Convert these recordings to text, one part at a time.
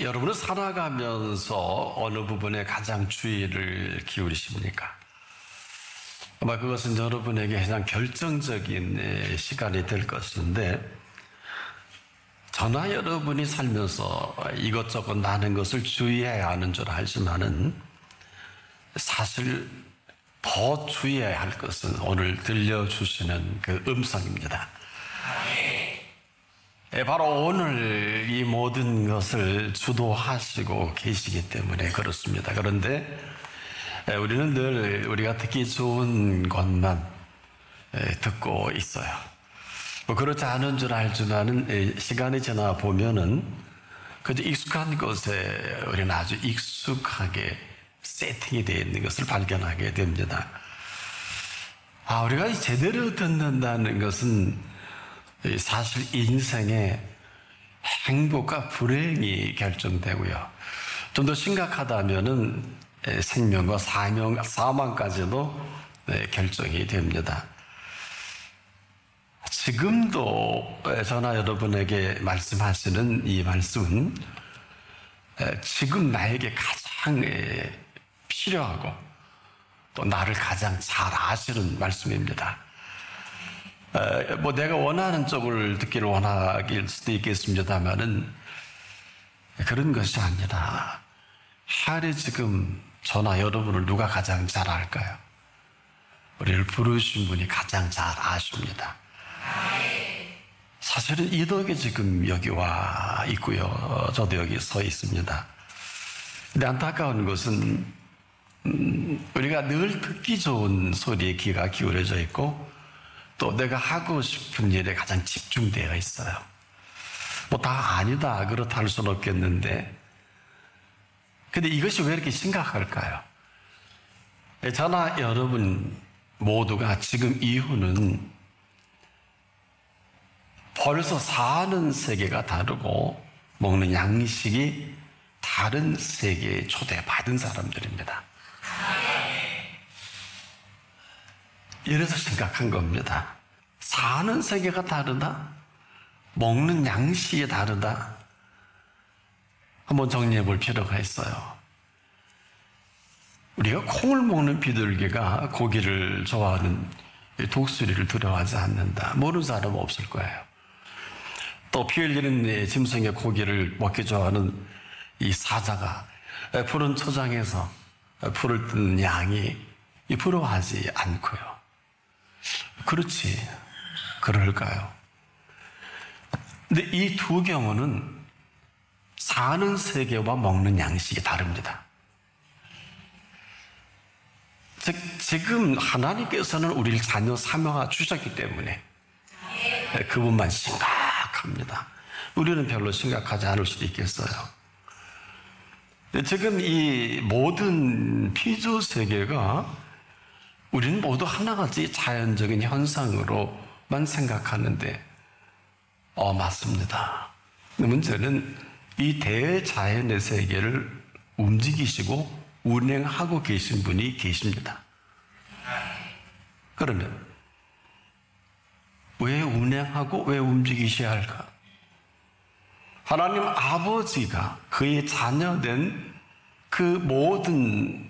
여러분은 살아가면서 어느 부분에 가장 주의를 기울이십니까? 아마 그것은 여러분에게 가장 결정적인 시간이 될 것인데, 저나 여러분이 살면서 이것저것 많은 것을 주의해야 하는 줄 알지만은 사실 더 주의해야 할 것은 오늘 들려주시는 그 음성입니다. 바로 오늘 이 모든 것을 주도하시고 계시기 때문에 그렇습니다. 그런데 우리는 늘 우리가 듣기 좋은 것만 듣고 있어요. 뭐 그렇지 않은 줄 알지만은 시간이 지나 보면은 그저 익숙한 것에 우리는 아주 익숙하게 세팅이 되어 있는 것을 발견하게 됩니다. 우리가 제대로 듣는다는 것은 사실 인생의 행복과 불행이 결정되고요. 좀 더 심각하다면은 생명과 사망까지도 결정이 됩니다. 지금도 저나 여러분에게 말씀하시는 이 말씀은 지금 나에게 가장 필요하고 또 나를 가장 잘 아시는 말씀입니다. 뭐 내가 원하는 쪽을 듣기를 원하길 수도 있겠습니다만은 그런 것이 아니라 하루에 지금 저나 여러분을 누가 가장 잘 알까요? 우리를 부르신 분이 가장 잘 아십니다. 사실은 이 덕에 지금 여기 와 있고요. 저도 여기 서 있습니다. 근데 안타까운 것은 우리가 늘 듣기 좋은 소리에 귀가 기울여져 있고 또 내가 하고 싶은 일에 가장 집중되어 있어요. 뭐 다 아니다 그렇다 할 수는 없겠는데, 근데 이것이 왜 이렇게 심각할까요? 저나 여러분 모두가 지금 이후는 벌써 사는 세계가 다르고 먹는 양식이 다른 세계에 초대받은 사람들입니다. 이래서 심각한 겁니다. 사는 세계가 다르다, 먹는 양식이 다르다. 한번 정리해 볼 필요가 있어요. 우리가 콩을 먹는 비둘기가 고기를 좋아하는 독수리를 두려워하지 않는다. 모르는 사람은 없을 거예요. 또 피 흘리는 짐승의 고기를 먹기 좋아하는 이 사자가 푸른 초장에서 풀을 뜯는 양이 부러워하지 않고요. 그렇지, 그럴까요? 근데 이 두 경우는 사는 세계와 먹는 양식이 다릅니다. 즉 지금 하나님께서는 우리를 자녀 삼아 주셨기 때문에 그분만 심각합니다. 우리는 별로 심각하지 않을 수도 있겠어요. 지금 이 모든 피조 세계가 우리는 모두 하나같이 자연적인 현상으로만 생각하는데 맞습니다. 문제는 이 대자연의 세계를 움직이시고 운행하고 계신 분이 계십니다. 그러면 왜 운행하고 왜 움직이셔야 할까? 하나님 아버지가 그의 자녀된 그 모든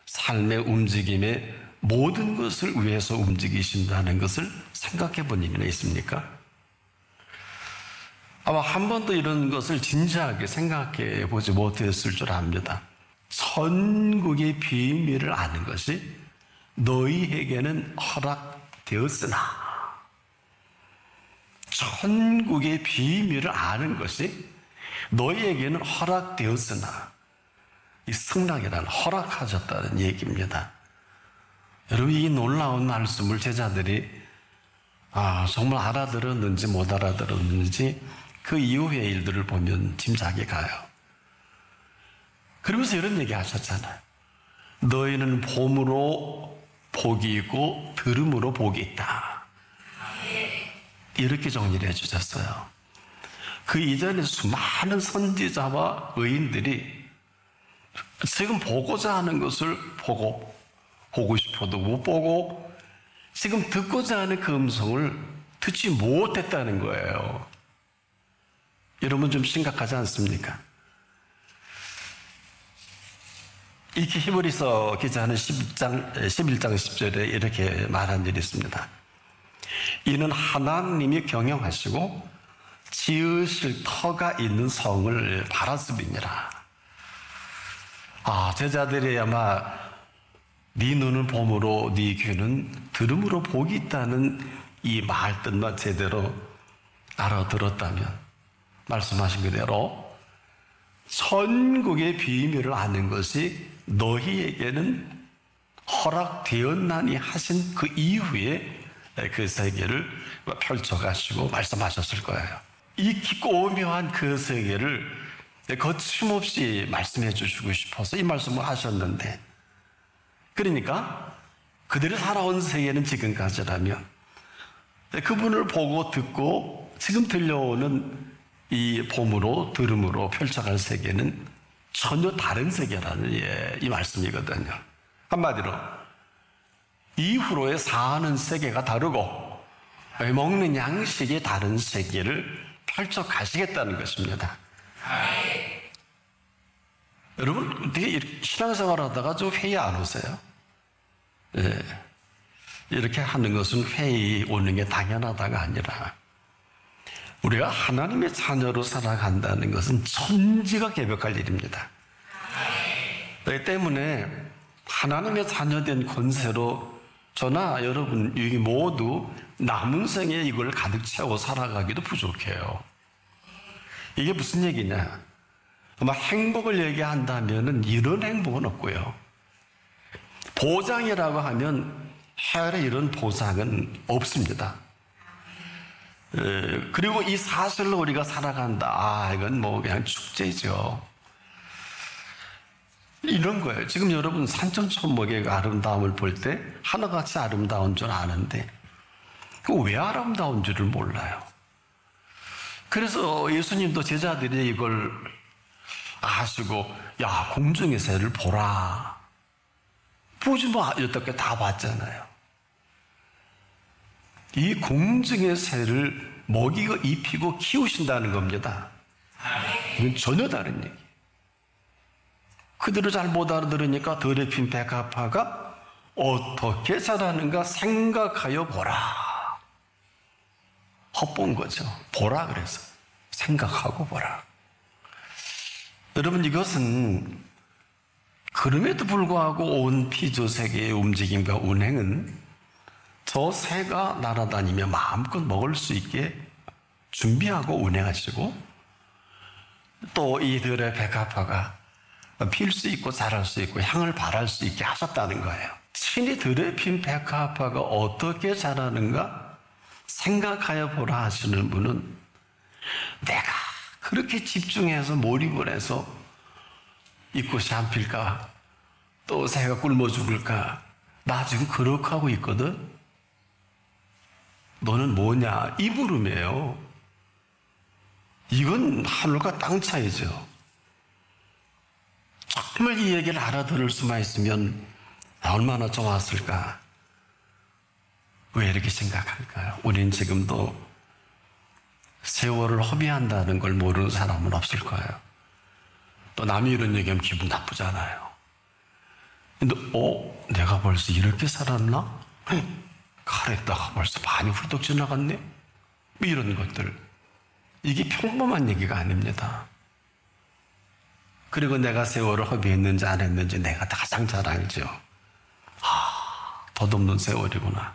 삶의 움직임에 모든 것을 위해서 움직이신다는 것을 생각해 본 일이 있습니까? 아마 한 번도 이런 것을 진지하게 생각해 보지 못했을 줄 압니다. 천국의 비밀을 아는 것이 너희에게는 허락되었으나, 천국의 비밀을 아는 것이 너희에게는 허락되었으나, 이 승낙이란 허락하셨다는 얘기입니다. 여러분, 이 놀라운 말씀을 제자들이 정말 알아들었는지 못 알아들었는지 그 이후의 일들을 보면 짐작이 가요. 그러면서 이런 얘기 하셨잖아요. 너희는 봄으로 복이 있고 들음으로 복이 있다. 이렇게 정리를 해주셨어요. 그 이전에 수많은 선지자와 의인들이 지금 보고자 하는 것을 보고 싶어도 못 보고 지금 듣고자 하는 그 음성을 듣지 못했다는 거예요. 여러분 좀 심각하지 않습니까? 이렇게 히브리서 기자는 11장 10절에 이렇게 말한 일이 있습니다. 이는 하나님이 경영하시고 지으실 터가 있는 성을 바랐음이니라. 제자들이 아마 네 눈은 봄으로 네 귀는 들음으로 복이 있다는 이 말 뜻만 제대로 알아들었다면 말씀하신 그대로 천국의 비밀을 아는 것이 너희에게는 허락되었나니 하신 그 이후에 그 세계를 펼쳐가시고 말씀하셨을 거예요. 이 깊고 오묘한 그 세계를 거침없이 말씀해 주시고 싶어서 이 말씀을 하셨는데, 그러니까 그들이 살아온 세계는 지금까지라면 그분을 보고 듣고 지금 들려오는 이 봄으로 들음으로 펼쳐갈 세계는 전혀 다른 세계라는 이 말씀이거든요. 한마디로 이후로의 사는 세계가 다르고 먹는 양식이 다른 세계를 펼쳐 가시겠다는 것입니다. 여러분, 되게 신앙생활 하다가 좀 회의 안 오세요? 예. 이렇게 하는 것은 회의 오는 게 당연하다가 아니라 우리가 하나님의 자녀로 살아간다는 것은 천지가 개벽할 일입니다. 그렇기 때문에 하나님의 자녀된 권세로 저나 여러분 여기 모두 남은 생에 이걸 가득 채워 살아가기도 부족해요. 이게 무슨 얘기냐? 아마 행복을 얘기한다면 이런 행복은 없고요. 보장이라고 하면 해외에 이런 보장은 없습니다. 그리고 이 사실로 우리가 살아간다. 이건 뭐 그냥 축제죠. 이런 거예요. 지금 여러분 산천초목의 아름다움을 볼 때 하나같이 아름다운 줄 아는데 왜 아름다운 줄을 몰라요. 그래서 예수님도 제자들이 이걸 아시고 야, 공중의 새를 보라. 보지 뭐 여태까지 다 봤잖아요. 이 공중의 새를 먹이고 입히고 키우신다는 겁니다. 이건 전혀 다른 얘기. 그들을 잘 못 알아들으니까 더럽힌 백합화가 어떻게 자라는가 생각하여 보라. 헛본 거죠. 보라 그래서 생각하고 보라. 여러분, 이것은 그럼에도 불구하고 온 피조세계의 움직임과 운행은 저 새가 날아다니며 마음껏 먹을 수 있게 준비하고 운행하시고 또 이들의 백합화가 필 수 있고 자랄 수 있고 향을 발할 수 있게 하셨다는 거예요. 친히 들에 핀 백합화가 어떻게 자라는가 생각하여 보라 하시는 분은 내가 그렇게 집중해서 몰입을 해서 이 꽃이 안 필까? 또 새가 굶어 죽을까? 나 지금 그렇게 하고 있거든? 너는 뭐냐? 이 물음이에요. 이건 하늘과 땅 차이죠. 정말 이 얘기를 알아들을 수만 있으면 얼마나 좋았을까? 왜 이렇게 생각할까요? 우린 지금도 세월을 허비한다는 걸 모르는 사람은 없을 거예요. 또 남이 이런 얘기하면 기분 나쁘잖아요. 근데 내가 벌써 이렇게 살았나? 가랬다가 벌써 많이 훌쩍 지나갔네? 이런 것들. 이게 평범한 얘기가 아닙니다. 그리고 내가 세월을 허비했는지 안 했는지 내가 가장 잘 알죠. 덧없는 세월이구나.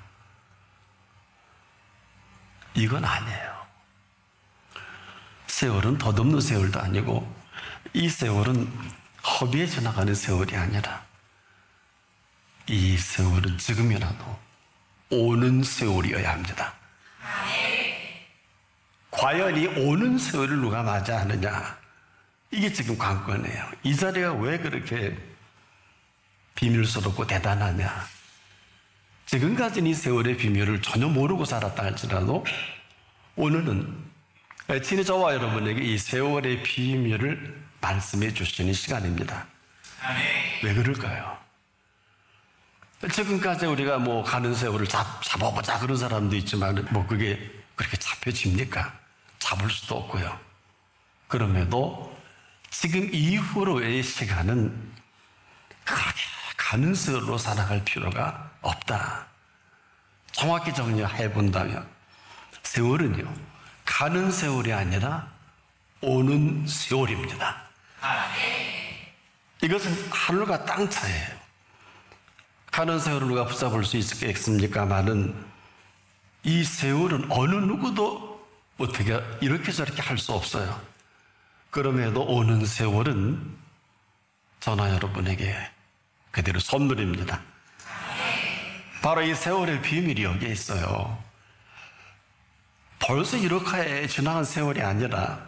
이건 아니에요. 세월은 덧없는 세월도 아니고 이 세월은 허비에 지나가는 세월이 아니라 이 세월은 지금이라도 오는 세월이어야 합니다. 과연 이 오는 세월을 누가 맞이하느냐? 이게 지금 관건이에요. 이 자리가 왜 그렇게 비밀스럽고 대단하냐? 지금까지는 이 세월의 비밀을 전혀 모르고 살았다 할지라도 오늘은 친히 저와 여러분에게 이 세월의 비밀을 말씀해 주시는 시간입니다. 왜 그럴까요? 지금까지 우리가 뭐 가는 세월을 잡아보자 그런 사람도 있지만 뭐 그게 그렇게 잡혀집니까? 잡을 수도 없고요. 그럼에도 지금 이후로의 시간은 그렇게 가는 세월로 살아갈 필요가 없다. 정확히 정리해 본다면 세월은요, 가는 세월이 아니라 오는 세월입니다. 이것은 하늘과 땅 차이예요. 가는 세월을 누가 붙잡을 수 있겠습니까마는 이 세월은 어느 누구도 어떻게 이렇게 저렇게 할 수 없어요. 그럼에도 오는 세월은 저나 여러분에게 그대로 선물입니다. 바로 이 세월의 비밀이 여기에 있어요. 벌써 이렇게 지나간 세월이 아니라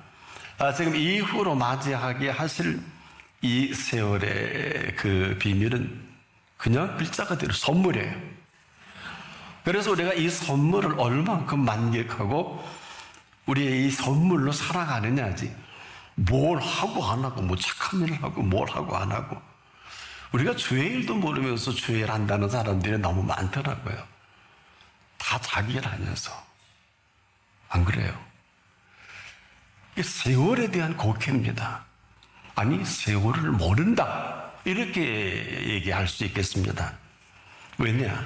지금 이후로 맞이하게 하실 이 세월의 그 비밀은 그냥 글자 그대로 선물이에요. 그래서 우리가 이 선물을 얼만큼 만끽하고 우리의 이 선물로 살아가느냐지, 뭘 하고 안 하고, 뭐 착한 일을 하고 뭘 하고 안 하고, 우리가 주의 일도 모르면서 주의 일 한다는 사람들이 너무 많더라고요. 다 자기 일 하면서. 안 그래요? 이게 세월에 대한 곡해입니다. 아니, 세월을 모른다, 이렇게 얘기할 수 있겠습니다. 왜냐?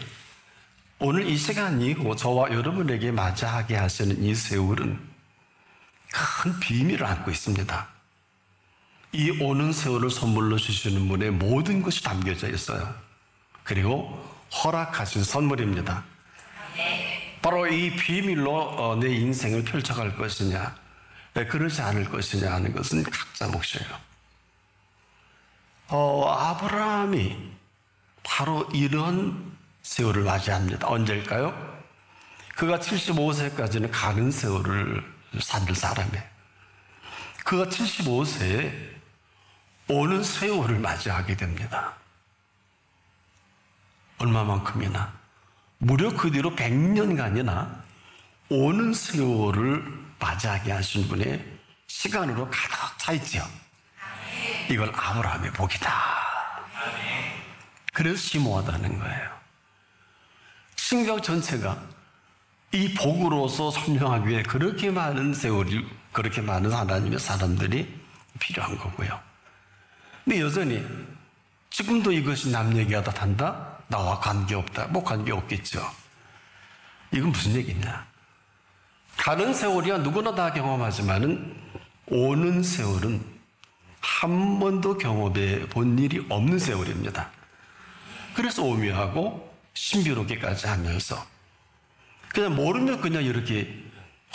오늘 이 시간 이후 저와 여러분에게 맞이하게 하시는 이 세월은 큰 비밀을 안고 있습니다. 이 오는 세월을 선물로 주시는 분의 모든 것이 담겨져 있어요. 그리고 허락하신 선물입니다. 바로 이 비밀로 내 인생을 펼쳐갈 것이냐, 그러지 않을 것이냐 하는 것은 각자 몫이에요. 아브라함이 바로 이런 세월을 맞이합니다. 언제일까요? 그가 75세까지는 가는 세월을 산 사람이에요. 그가 75세에 오는 세월을 맞이하게 됩니다. 얼마만큼이나? 무려 그 뒤로 100년간이나 오는 세월을 맞이하게 하신 분의 시간으로 가득 차 있죠. 이걸 아브라함의 복이다. 그래서 심오하다는 거예요. 신약 전체가 이 복으로서 설명하기 위해 그렇게 많은 세월이, 그렇게 많은 하나님의 사람들이 필요한 거고요. 근데 여전히 지금도 이것이 남 얘기하다 한다? 나와 관계없다? 뭐 관계없겠죠. 이건 무슨 얘기냐? 가는 세월이야 누구나 다 경험하지만은 오는 세월은 한 번도 경험해 본 일이 없는 세월입니다. 그래서 오묘하고 신비롭게까지 하면서 그냥 모르면 그냥 이렇게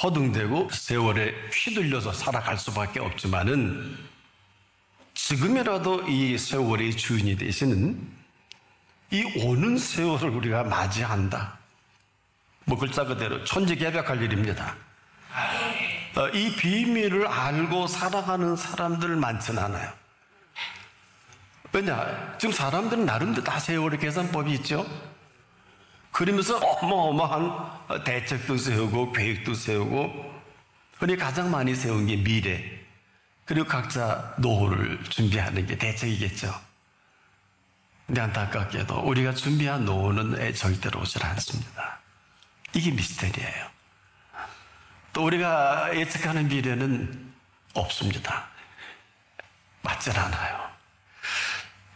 허둥대고 세월에 휘둘려서 살아갈 수밖에 없지만은 지금이라도 이 세월의 주인이 되시는 이 오는 세월을 우리가 맞이한다. 뭐 글자 그대로 천지개벽할 일입니다. 이 비밀을 알고 살아가는 사람들 많지는 않아요. 왜냐? 지금 사람들은 나름대로 다 세월의 계산법이 있죠. 그러면서 어마어마한 대책도 세우고 계획도 세우고, 흔히 가장 많이 세운 게 미래, 그리고 각자 노후를 준비하는 게 대책이겠죠. 근데 안타깝게도 우리가 준비한 노후는 절대로 오질 않습니다. 이게 미스테리예요. 또 우리가 예측하는 미래는 없습니다. 맞질 않아요.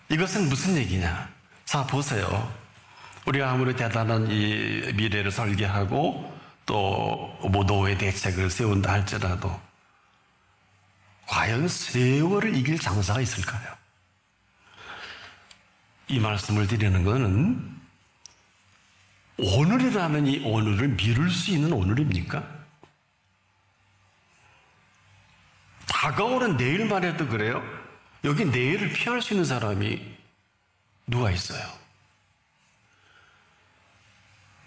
이것은 무슨 얘기냐? 자, 보세요. 우리가 아무리 대단한 이 미래를 설계하고 또 뭐 노후의 대책을 세운다 할지라도 과연 세월을 이길 장사가 있을까요? 이 말씀을 드리는 것은 오늘이라면 이 오늘을 미룰 수 있는 오늘입니까? 다가오는 내일만 해도 그래요? 여기 내일을 피할 수 있는 사람이 누가 있어요?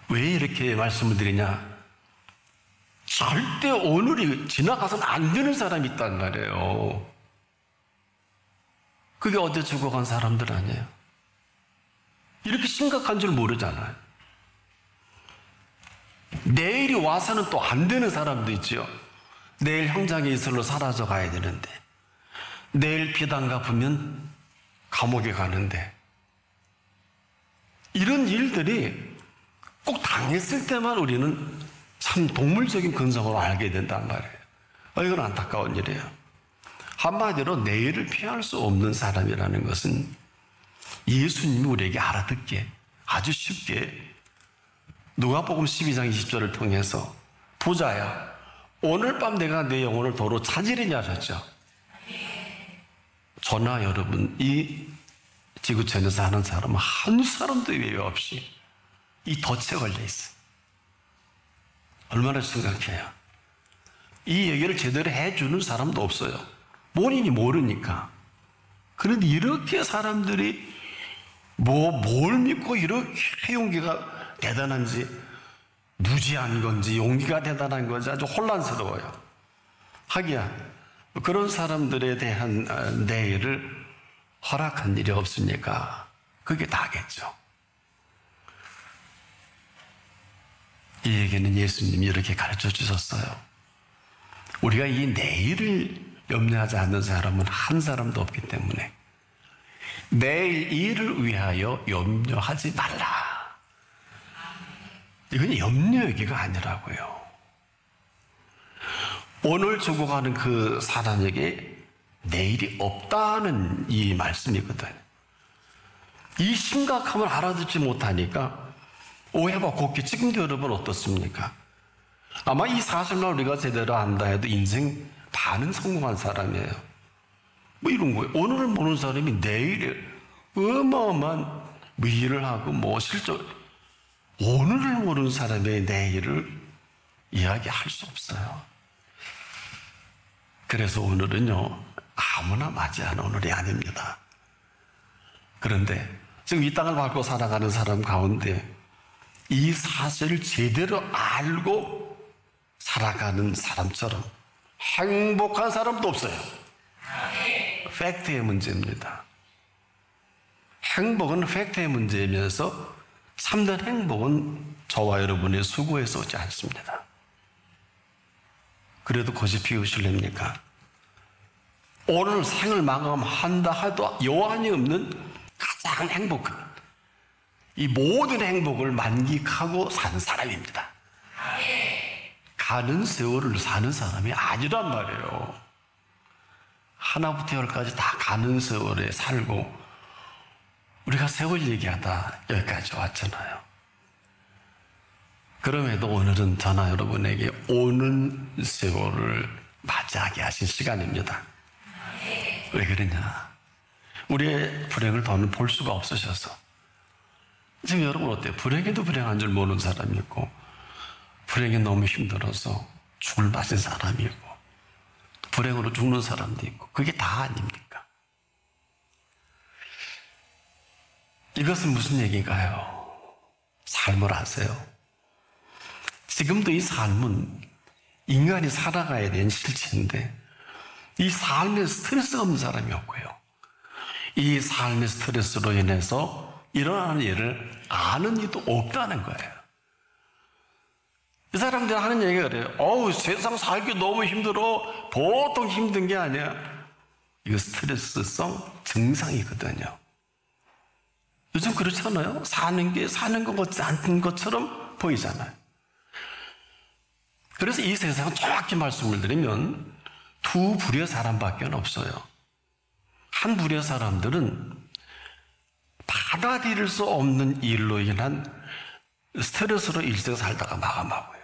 왜 이렇게 말씀을 드리냐? 절대 오늘이 지나가서는 안 되는 사람이 있단 말이에요. 그게 어제 죽어간 사람들 아니에요? 이렇게 심각한 줄 모르잖아요. 내일이 와서는 또 안 되는 사람도 있죠. 내일 형장에 이슬로 사라져 가야 되는데, 내일 비단 갚으면 감옥에 가는데, 이런 일들이 꼭 당했을 때만 우리는 참 동물적인 근성으로 알게 된단 말이에요. 이건 안타까운 일이에요. 한마디로 내일을 피할 수 없는 사람이라는 것은 예수님이 우리에게 알아듣게 아주 쉽게 누가복음 12장 20절을 통해서 부자야, 오늘 밤 내가 내 영혼을 도로 찾으리냐 하셨죠. 저나 여러분, 이 지구촌에 사는 사람은 한 사람도 예외 없이 이 덫에 걸려 있어요. 얼마나 심각해요. 이 얘기를 제대로 해주는 사람도 없어요. 본인이 모르니까. 그런데 이렇게 사람들이 뭘 믿고 이렇게 용기가 대단한지, 무지한 건지 용기가 대단한 건지 아주 혼란스러워요. 하기야 그런 사람들에 대한 내일을 허락한 일이 없으니까 그게 다겠죠. 이 얘기는 예수님이 이렇게 가르쳐 주셨어요. 우리가 이 내일을 염려하지 않는 사람은 한 사람도 없기 때문에 내일 일을 위하여 염려하지 말라. 이건 염려 얘기가 아니라고요. 오늘 죽어가는 그 사람에게 내일이 없다는 이 말씀이거든요. 이 심각함을 알아듣지 못하니까 오해받고 있기. 지금도 여러분 어떻습니까? 아마 이 사실만 우리가 제대로 안다 해도 인생 반은 성공한 사람이에요. 뭐 이런 거예요. 오늘을 모르는 사람이 내일에 어마어마한 일을 하고 실적, 오늘을 모르는 사람의 내일을 이야기할 수 없어요. 그래서 오늘은요, 아무나 맞이하는 오늘이 아닙니다. 그런데 지금 이 땅을 밟고 살아가는 사람 가운데 이 사실을 제대로 알고 살아가는 사람처럼 행복한 사람도 없어요. 팩트의 문제입니다. 행복은 팩트의 문제이면서 참된 행복은 저와 여러분의 수고에서 오지 않습니다. 그래도 고집 피우실랍니까? 오늘 생을 마감한다 해도 여한이 없는 가장 행복한, 이 모든 행복을 만끽하고 사는 사람입니다. 가는 세월을 사는 사람이 아니란 말이에요. 하나부터 열까지 다 가는 세월에 살고, 우리가 세월 얘기하다 여기까지 왔잖아요. 그럼에도 오늘은 저나 여러분에게 오는 세월을 맞이하게 하신 시간입니다. 왜 그러냐? 우리의 불행을 더는 볼 수가 없으셔서. 지금 여러분 어때요? 불행에도 불행한 줄 모르는 사람이 있고, 불행이 너무 힘들어서 죽을 맞은 사람이 있고, 불행으로 죽는 사람도 있고, 그게 다 아닙니까? 이것은 무슨 얘기인가요? 삶을 아세요? 지금도 이 삶은 인간이 살아가야 되는 실체인데, 이 삶에 스트레스가 없는 사람이 없고요. 이 삶의 스트레스로 인해서 일어나는 일을 아는 이도 없다는 거예요. 이 사람들이 하는 얘기가 그래요. 어우, 세상 살기 너무 힘들어. 보통 힘든 게 아니야. 이거 스트레스성 증상이거든요. 요즘 그렇잖아요. 사는 것 같지 않은 것처럼 보이잖아요. 그래서 이 세상은 정확히 말씀을 드리면 두 부류의 사람밖에 없어요. 한 부류의 사람들은 받아들일 수 없는 일로 인한 스트레스로 일생 살다가 마감하고요.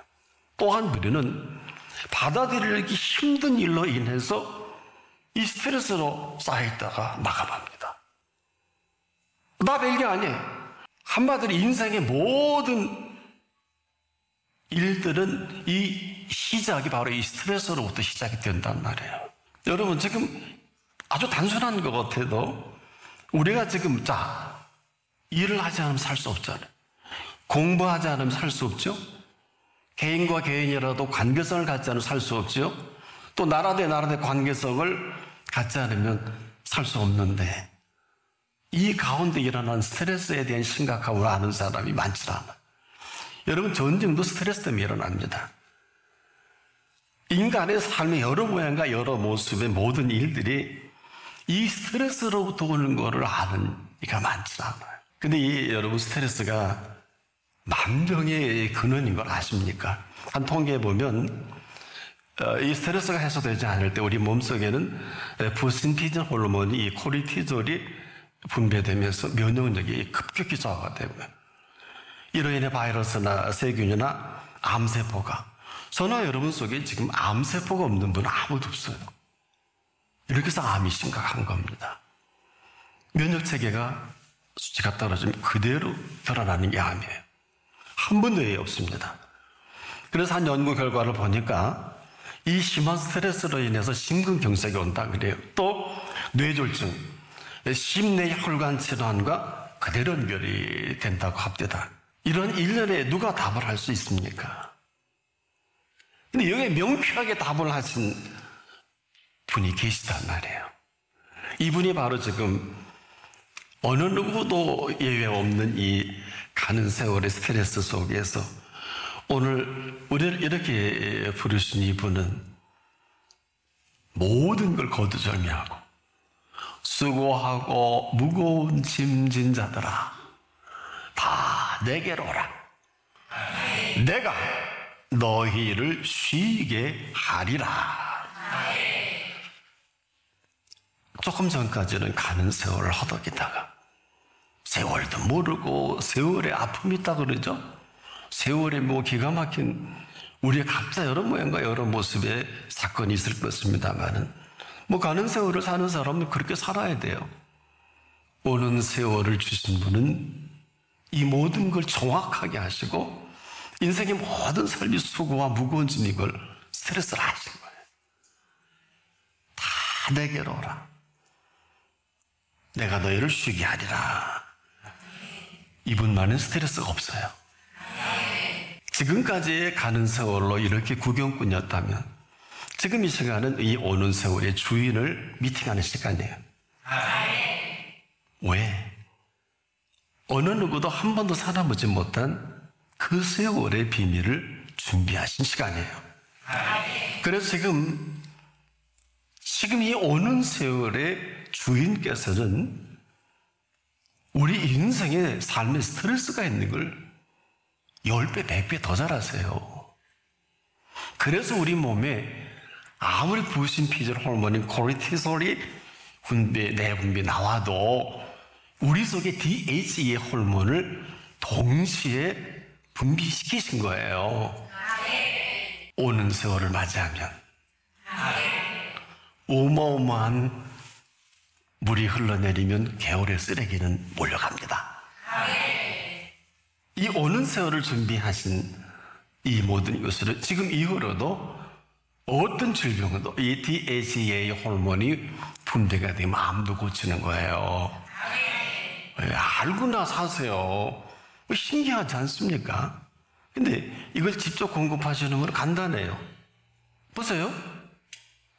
또 한 부류는 받아들이기 힘든 일로 인해서 이 스트레스로 쌓여있다가 마감합니다. 나 별게 아니에요. 한마디로 인생의 모든 일들은 이 시작이 바로 이 스트레스로부터 시작이 된단 말이에요. 여러분, 지금 아주 단순한 것 같아도 우리가 지금 일을 하지 않으면 살 수 없잖아요. 공부하지 않으면 살 수 없죠. 개인과 개인이라도 관계성을 갖지 않으면 살 수 없죠. 또 나라 대 관계성을 갖지 않으면 살 수 없는데, 이 가운데 일어난 스트레스에 대한 심각함을 아는 사람이 많지 않아요. 여러분, 전쟁도 스트레스 때문에 일어납니다. 인간의 삶의 여러 모양과 여러 모습의 모든 일들이 이 스트레스로부터 오는 거를 아는 이가 많지 않아요. 근데 여러분, 스트레스가 만병의 근원인 걸 아십니까? 한 통계에 보면 이 스트레스가 해소되지 않을 때 우리 몸속에는 부신피진 호르몬이, 이 코르티졸이 분배되면서 면역력이 급격히 저하가 되고요. 이로 인해 바이러스나 세균이나 암세포가, 저나 여러분 속에 지금 암세포가 없는 분은 아무도 없어요. 이렇게 해서 암이 심각한 겁니다. 면역체계가 수치가 떨어지면 그대로 드러나는 게 암이에요. 한 번도 예 없습니다. 그래서 한 연구 결과를 보니까 이 심한 스트레스로 인해서 심근경색이 온다 그래요. 또 뇌졸중, 심내혈관 질환과 그대로 연결이 된다고 합니다. 이런 일련에 누가 답을 할 수 있습니까? 근데 여기에 명쾌하게 답을 하신 분이 계시단 말이에요. 이분이 바로 지금 어느 누구도 예외 없는 이 가는 세월의 스트레스 속에서 오늘 우리를 이렇게 부르신 이분은 모든 걸 거두절미하고 수고하고 무거운 짐진 자들아 다 내게로 오라. 내가 너희를 쉬게 하리라. 조금 전까지는 가는 세월을 허덕이다가 세월도 모르고 세월에 아픔이 있다 그러죠. 세월에 뭐 기가 막힌 우리의 각자 여러 모양과 여러 모습의 사건이 있을 것입니다만은 뭐 가는 세월을 사는 사람은 그렇게 살아야 돼요. 오는 세월을 주신 분은 이 모든 걸 정확하게 하시고 인생의 모든 삶이 수고와 무거운 짐 이걸 스트레스를 하신 거예요. 다 내게로 오라. 내가 너희를 쉬게 하리라. 이분만은 스트레스가 없어요. 지금까지의 가는 세월로 이렇게 구경꾼이었다면 지금 이 시간은 이 오는 세월의 주인을 미팅하는 시간이에요. 왜? 어느 누구도 한 번도 살아보지 못한 그 세월의 비밀을 준비하신 시간이에요. 그래서 지금 이 오는 세월의 주인께서는 우리 인생의 삶에 스트레스가 있는 걸 10배, 100배 더 잘하세요. 그래서 우리 몸에 아무리 부신 피질 호르몬인 코르티솔이 내분비 나와도 우리 속에 DHEA 호르몬을 동시에 분비시키신 거예요. 오는 세월을 맞이하면 어마어마한 물이 흘러내리면 개울의 쓰레기는 몰려갑니다. 이 오는 세월을 준비하신 이 모든 것을 지금 이후로도 어떤 질병도 이 DHEA 호르몬이 분비가 되면 암도 고치는 거예요. 알고나 사세요. 신기하지 않습니까? 근데 이걸 직접 공급하시는 건 간단해요. 보세요.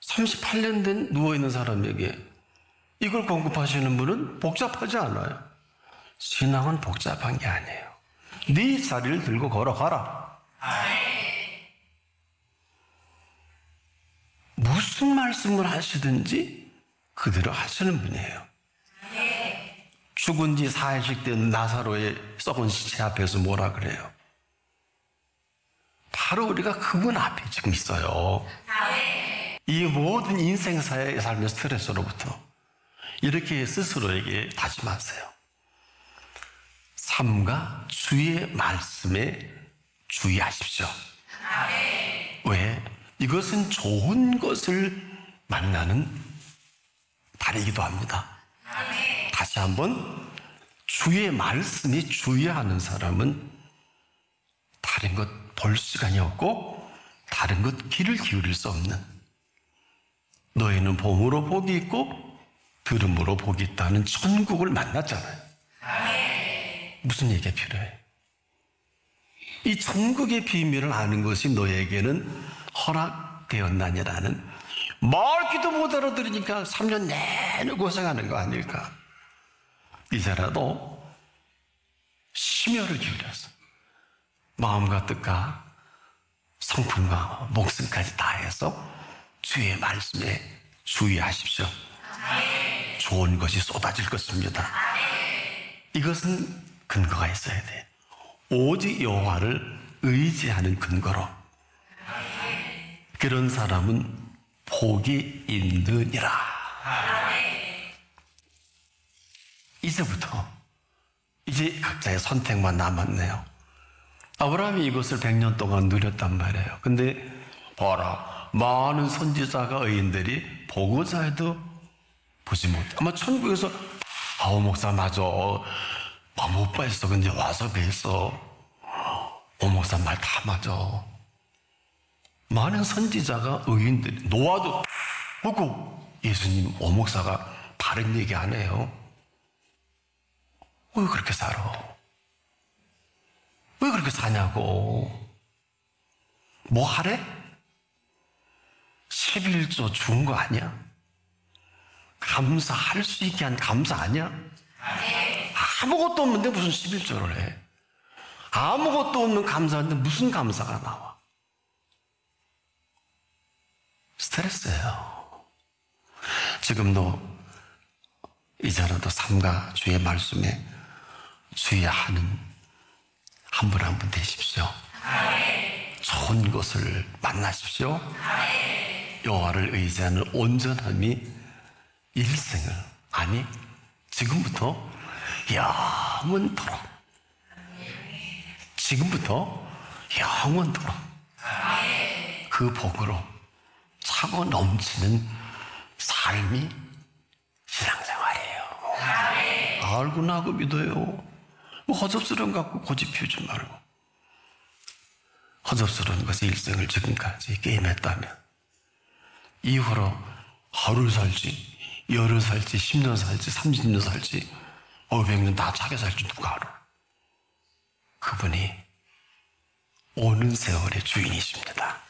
38년 된 누워있는 사람에게 이걸 공급하시는 분은 복잡하지 않아요. 신앙은 복잡한 게 아니에요. 네 자리를 들고 걸어가라. 무슨 말씀을 하시든지 그대로 하시는 분이에요. 죽은 지 4일씩 된 나사로의 썩은 시체 앞에서 뭐라 그래요? 바로 우리가 그분 앞에 지금 있어요. 이 모든 인생사의 삶의 스트레스로부터 이렇게 스스로에게 다짐하세요. 삶과 주의 말씀에 주의하십시오. 왜? 이것은 좋은 것을 만나는 달이기도 합니다. 다시 한번 주의 말씀에 주의하는 사람은 다른 것 볼 시간이 없고 다른 것 귀를 기울일 수 없는, 너희는 봄으로 복이 있고 들음으로 복이 있다는 천국을 만났잖아요. 무슨 얘기가 필요해? 이 천국의 비밀을 아는 것이 너에게는 허락되었나니라는, 말기도 못 알아들으니까 3년 내내 고생하는 거 아닐까? 이제라도 심혈을 기울여서 마음과 뜻과 성품과 목숨까지 다해서 주의 말씀에 주의하십시오. 좋은 것이 쏟아질 것입니다. 이것은 근거가 있어야 돼. 오직 여호와를 의지하는 근거로. 그런 사람은 복이 있느니라. 이제부터 이제 각자의 선택만 남았네요. 아브라함이 이것을 100년 동안 누렸단 말이에요. 근데 봐라, 많은 선지자가 의인들이 보고자 해도 보지 못해. 아마 천국에서 아우 목사 맞아, 못 봤어. 근데 와서 뵀어. 목사 말 다 맞아. 많은 선지자가 의인들이, 노아도 보고 예수님 목사가 바른 얘기 안 해요. 왜 그렇게 살아? 왜 그렇게 사냐고. 뭐 하래? 11조 준 거 아니야? 감사할 수 있게 한 감사 아니야? 아무것도 없는데 무슨 11조를 해? 아무것도 없는 감사인데 무슨 감사가 나와? 스트레스예요. 지금도 이제라도 삼가 주의 말씀에 주의하는 한 분 한 분 되십시오. 좋은 것을 만나십시오. 여호와를 의지하는 온전함이 일생을, 아니 지금부터 영원토록, 지금부터 영원토록 그 복으로 차고 넘치는 삶이 신앙생활이에요. 알고 나고 믿어요. 뭐 허접스러운 거 갖고 고집 피우지 말고. 허접스러운 것에 일생을 지금까지 게임했다면 이후로 하루 살지, 열흘 살지, 10년 살지, 30년 살지, 500년 다 차게 살지 누가 알아? 그분이 오는 세월의 주인이십니다.